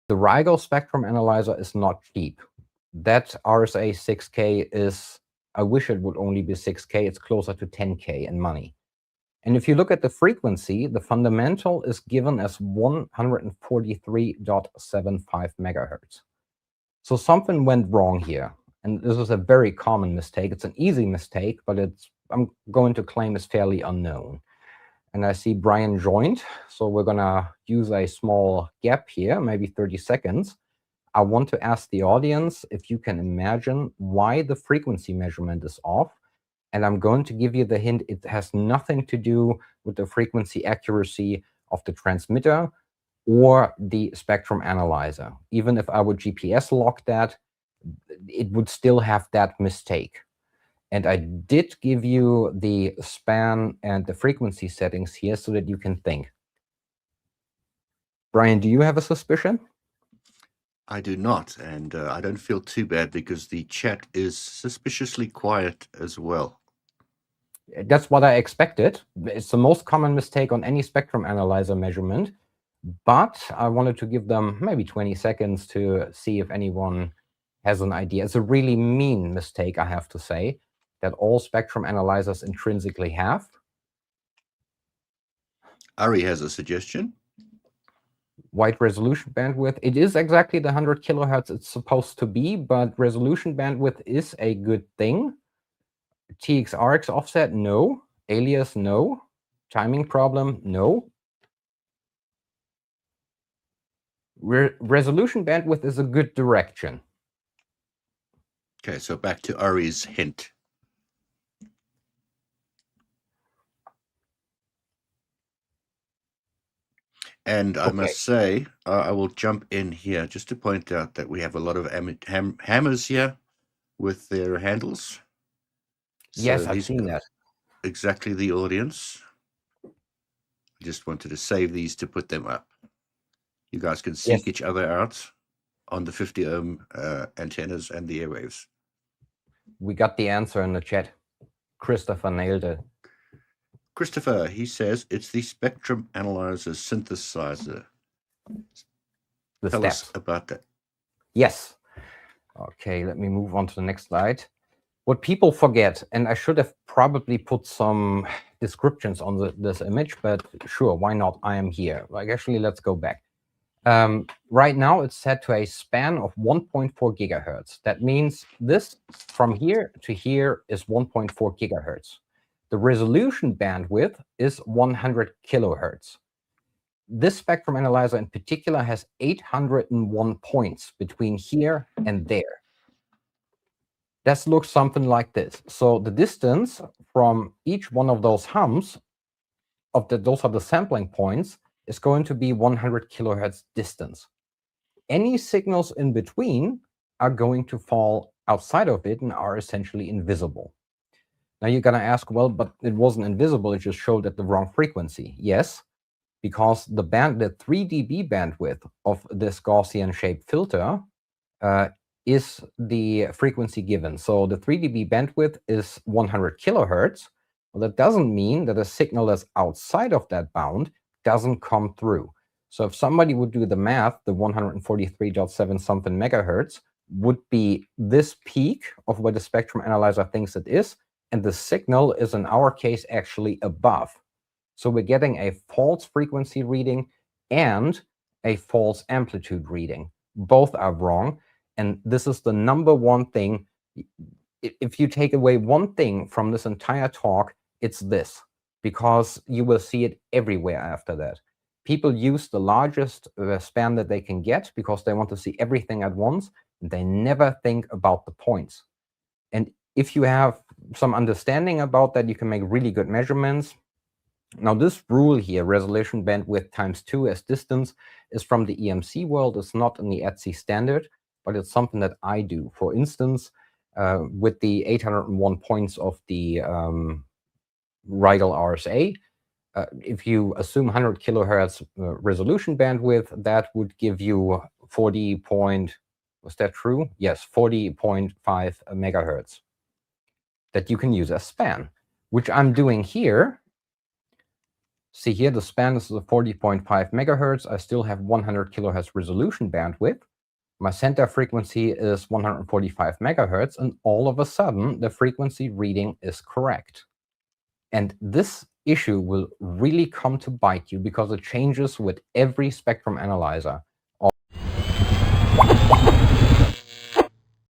The Rigel spectrum analyzer is not cheap. That RSA 6K is, I wish it would only be 6K, it's closer to 10K in money. And if you look at the frequency, the fundamental is given as 143.75 megahertz. So something went wrong here. And this is a very common mistake. It's an easy mistake, but I'm going to claim it's fairly unknown. And I see Brian joined, so we're gonna use a small gap here, maybe 30 seconds. I want to ask the audience if you can imagine why the frequency measurement is off. And I'm going to give you the hint, it has nothing to do with the frequency accuracy of the transmitter or the spectrum analyzer. Even if I would GPS lock that, it would still have that mistake. And I did give you the span and the frequency settings here so that you can think. Brian, do you have a suspicion? I do not, and I don't feel too bad because the chat is suspiciously quiet as well. That's what I expected. It's the most common mistake on any spectrum analyzer measurement, but I wanted to give them maybe 20 seconds to see if anyone has an idea. It's a really mean mistake, I have to say, that all spectrum analyzers intrinsically have. Ari has a suggestion. Wide resolution bandwidth. It is exactly the 100 kilohertz it's supposed to be, but resolution bandwidth is a good thing. TX-RX offset, no. Alias, no. Timing problem, no. Resolution bandwidth is a good direction. Okay, so back to Ari's hint. And I must say, I will jump in here just to point out that we have a lot of hammers here with their handles. Yes, I've seen that. Exactly the audience. I just wanted to save these to put them up. You guys can seek each other out on the 50 ohm antennas and the airwaves. We got the answer in the chat. Christopher nailed it. Christopher, he says it's the spectrum analyzer synthesizer. Tell us about that. Yes. Okay, let me move on to the next slide. What people forget, and I should have probably put some descriptions on this image, but sure, why not? I am here. Like, actually, let's go back. Right now, it's set to a span of 1.4 gigahertz. That means this from here to here is 1.4 gigahertz. The resolution bandwidth is 100 kilohertz. This spectrum analyzer in particular has 801 points between here and there. That looks something like this. So the distance from each one of those humps, those are the sampling points, is going to be 100 kilohertz distance. Any signals in between are going to fall outside of it and are essentially invisible. Now you're going to ask, well, but it wasn't invisible, it just showed at the wrong frequency. Yes, because the 3 dB bandwidth of this Gaussian-shaped filter is the frequency given. So the 3 dB bandwidth is 100 kilohertz. Well, that doesn't mean that a signal that's outside of that bound doesn't come through. So if somebody would do the math, the 143.7 something megahertz would be this peak of where the spectrum analyzer thinks it is, and the signal is in our case actually above. So we're getting a false frequency reading and a false amplitude reading. Both are wrong, and this is the number one thing. If you take away one thing from this entire talk, it's this, because you will see it everywhere after that. People use the largest span that they can get because they want to see everything at once, and they never think about the points. And if you have some understanding about that, you can make really good measurements. Now, this rule here, resolution bandwidth times 2 as distance, is from the EMC world. It's not in the ETSI standard, but it's something that I do. For instance, with the 801 points of the Rigel RSA, if you assume 100 kilohertz resolution bandwidth, that would give you 40 point, was that true? Yes, 40.5 megahertz that you can use as span, which I'm doing here See here, the span is 40.5 megahertz. I still have 100 kilohertz resolution bandwidth. My center frequency is 145 megahertz, and all of a sudden, the frequency reading is correct. And this issue will really come to bite you because it changes with every spectrum analyzer.